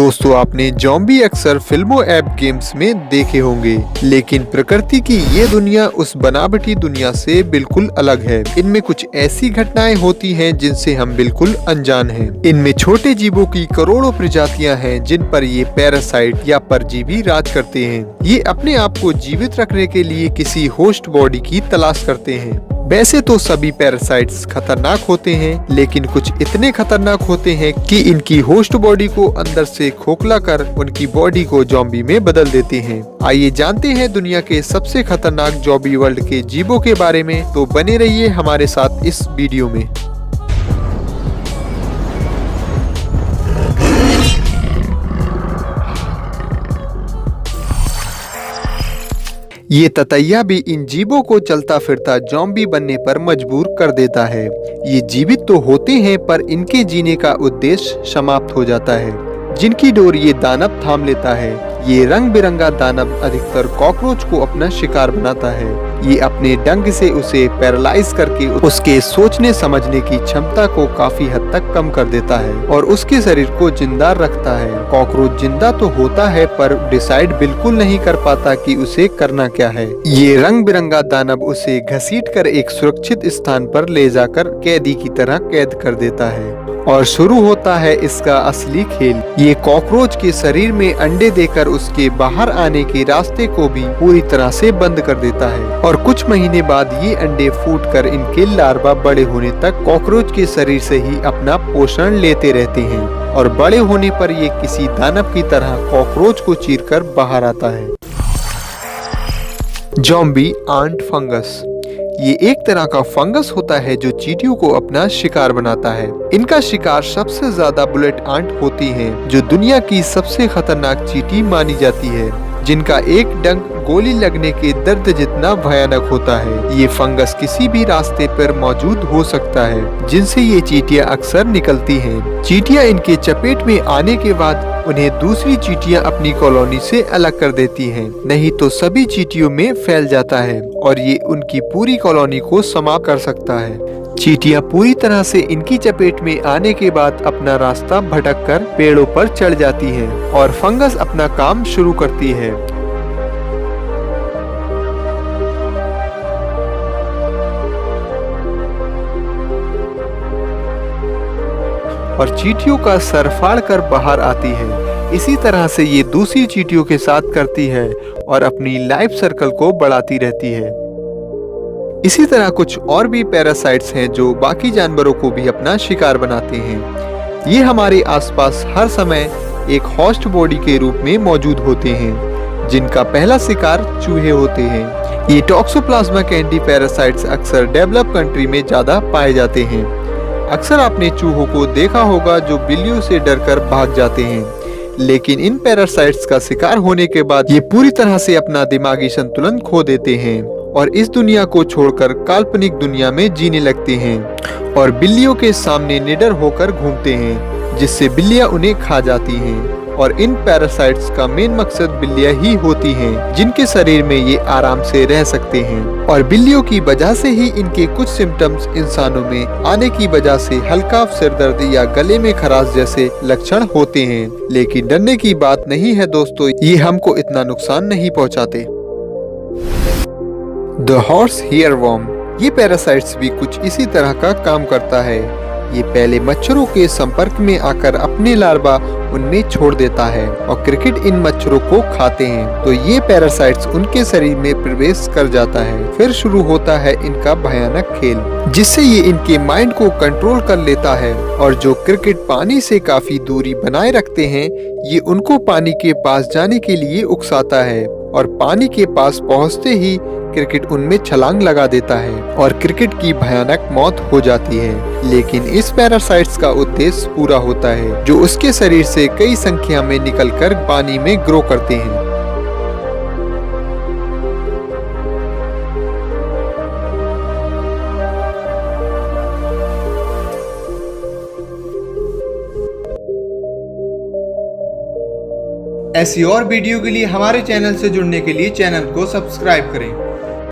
दोस्तों आपने ज़ॉम्बी अक्सर फिल्मों ऐप गेम्स में देखे होंगे, लेकिन प्रकृति की ये दुनिया उस बनावटी दुनिया से बिल्कुल अलग है। इनमें कुछ ऐसी घटनाएं होती हैं जिनसे हम बिल्कुल अनजान हैं। इनमें छोटे जीवों की करोड़ों प्रजातियां हैं जिन पर ये पैरासाइट या परजीवी राज करते हैं। ये अपने आप को जीवित रखने के लिए किसी होस्ट बॉडी की तलाश करते हैं। वैसे तो सभी पैरासाइट्स खतरनाक होते हैं, लेकिन कुछ इतने खतरनाक होते हैं कि इनकी होस्ट बॉडी को अंदर से खोखला कर उनकी बॉडी को ज़ॉम्बी में बदल देते हैं। आइए जानते हैं दुनिया के सबसे खतरनाक ज़ॉम्बी वर्ल्ड के जीवों के बारे में। तो बने रहिए हमारे साथ इस वीडियो में। ये ततैया भी इन जीवों को चलता फिरता ज़ॉम्बी बनने पर मजबूर कर देता है। ये जीवित तो होते हैं पर इनके जीने का उद्देश्य समाप्त हो जाता है। जिनकी डोर ये दानव थाम लेता है। ये रंग बिरंगा दानव अधिकतर कॉकरोच को अपना शिकार बनाता है। ये अपने डंक से उसे पैरालाइज करके उसके सोचने समझने की क्षमता को काफी हद तक कम कर देता है और उसके शरीर को जिंदा रखता है। कॉकरोच जिंदा तो होता है पर डिसाइड बिल्कुल नहीं कर पाता कि उसे करना क्या है। ये रंग बिरंगा दानव उसे घसीट कर एक सुरक्षित स्थान पर ले जाकर कैदी की तरह कैद कर देता है और शुरू होता है इसका असली खेल। ये कॉकरोच के शरीर में अंडे देकर उसके बाहर आने के रास्ते को भी पूरी तरह से बंद कर देता है और कुछ महीने बाद ये अंडे फूटकर इनके लार्वा बड़े होने तक कॉकरोच के शरीर से ही अपना पोषण लेते रहते हैं और बड़े होने पर ये किसी दानव की तरह कॉकरोच को चीरकर बाहर आता है। Zombie ant fungus. ये एक तरह का फंगस होता है जो चींटियों को अपना शिकार बनाता है। इनका शिकार सबसे ज्यादा बुलेट आंट होती हैं, जो दुनिया की सबसे खतरनाक चींटी मानी जाती है, जिनका एक डंक गोली लगने के दर्द जितना भयानक होता है। ये फंगस किसी भी रास्ते पर मौजूद हो सकता है जिनसे ये चींटियां अक्सर निकलती हैं। चींटियां इनके चपेट में आने के बाद उन्हें दूसरी चींटियां अपनी कॉलोनी से अलग कर देती हैं, नहीं तो सभी चींटियों में फैल जाता है और ये उनकी पूरी कॉलोनी को समाप्त कर सकता है। चींटियां पूरी तरह से इनकी चपेट में आने के बाद अपना रास्ता भटककर पेड़ों पर चढ़ जाती हैं और फंगस अपना काम शुरू करती है। और चींटियों का सर फाड़ कर बाहर आती है। इसी तरह से ये दूसरी चींटियों के साथ करती है और अपनी लाइफ सर्कल को बढ़ाती रहती है। इसी तरह कुछ और भी पैरासाइट्स हैं जो बाकी जानवरों को भी अपना शिकार बनाते हैं। ये हमारे आसपास हर समय एक होस्ट बॉडी के रूप में मौजूद होते हैं, जिनका पहला शिकार चूहे होते हैं। ये टॉक्सोप्लाज्मा कैंडी पैरासाइट्स अक्सर डेवलप कंट्री में ज्यादा पाए जाते हैं। अक्सर आपने चूहों को देखा होगा जो बिल्लियों से डरकर भाग जाते हैं, लेकिन इन पैरासाइट्स का शिकार होने के बाद ये पूरी तरह से अपना दिमागी संतुलन खो देते हैं और इस दुनिया को छोड़कर काल्पनिक दुनिया में जीने लगते हैं और बिल्लियों के सामने निडर होकर घूमते हैं, जिससे बिल्लियां उन्हें खा जाती हैं। और इन पैरासाइट्स का मेन मकसद बिल्लियां ही होती हैं, जिनके शरीर में ये आराम से रह सकते हैं और बिल्लियों की वजह से ही इनके कुछ सिम्टम्स इंसानों में आने की वजह से हल्का सिरदर्द या गले में खराश जैसे लक्षण होते हैं। लेकिन डरने की बात नहीं है दोस्तों, ये हमको इतना नुकसान नहीं पहुंचाते। The horse hairworm. ये पैरासाइट्स भी कुछ इसी तरह का काम करता है। ये पहले मच्छरों के संपर्क में आकर अपने लार्वा उनमें छोड़ देता है और क्रिकेट इन मच्छरों को खाते हैं, तो ये पैरासाइट्स उनके शरीर में प्रवेश कर जाता है। फिर शुरू होता है इनका भयानक खेल, जिससे ये इनके माइंड को कंट्रोल कर लेता है और जो क्रिकेट पानी से काफी दूरी बनाए रखते हैं, ये उनको पानी के पास जाने के लिए उकसाता है और पानी के पास पहुँचते ही क्रिकेट उनमें छलांग लगा देता है और क्रिकेट की भयानक मौत हो जाती है। लेकिन इस पैरासाइट्स का उद्देश्य पूरा होता है, जो उसके शरीर से कई संख्या में निकलकर पानी में ग्रो करते हैं। ऐसी और वीडियो के लिए हमारे चैनल से जुड़ने के लिए चैनल को सब्सक्राइब करें।